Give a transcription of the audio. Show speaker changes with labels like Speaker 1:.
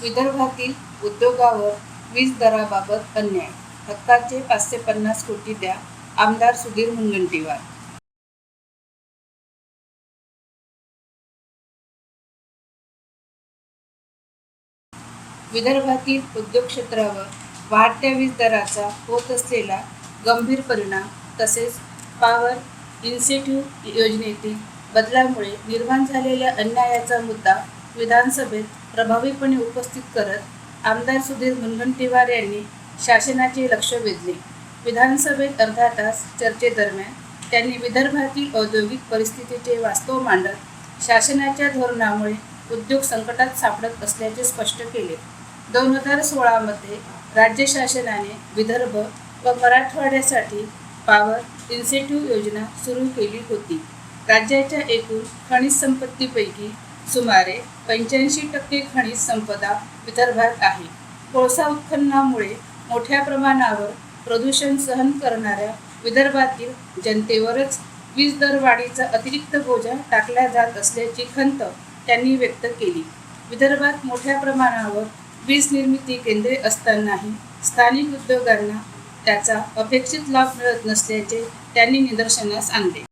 Speaker 1: विदर्भातील उद्योगावर वीज दराबाबत अन्याय, हक्काचे 550 कोटी द्या, आमदार सुधीर मुनगंटीवार. विदर्भातील उद्योग क्षेत्रावर वाढत्या वीज दराचा होत असलेला गंभीर परिणाम तसेच पॉवर इन्सेंटिव्ह योजनेतील बदलामुळे निर्माण झालेल्या अन्यायाचा मुद्दा विधानसभेत प्रभावीपणे उपस्थित करत आमदार सुधीर मुनगंटीवार यांनी शासनाचे लक्ष वेधले. विधानसभेत अर्धा तास चर्चेदरम्यान त्यांनी विदर्भातील औद्योगिक परिस्थितीचे वास्तव मांडत शासनाच्या धोरणामुळे उद्योग संकटात सापडत असल्याचे स्पष्ट केले. 2016 मध्ये राज्य शासनाने विदर्भ व मराठवाड्यासाठी पॉवर इन्सेंटिव्ह योजना सुरू केली होती. राज्याच्या एकूण खनिज संपत्तीपैकी सुमारे 85% खनिज संपदा विदर्भात आहे. कोळसा उत्खननामुळे मोठ्या प्रमाणावर प्रदूषण सहन करणाऱ्या विदर्भातील जनतेवरच वीज दरवाढीचा अतिरिक्त बोजा टाकला जात असल्याची खंत त्यांनी व्यक्त केली. विदर्भात मोठ्या प्रमाणावर वीज निर्मिती केंद्रे असतानाही स्थानिक उद्योगांना त्याचा अपेक्षित लाभ मिळत नसल्याचे त्यांनी निदर्शनास आणले.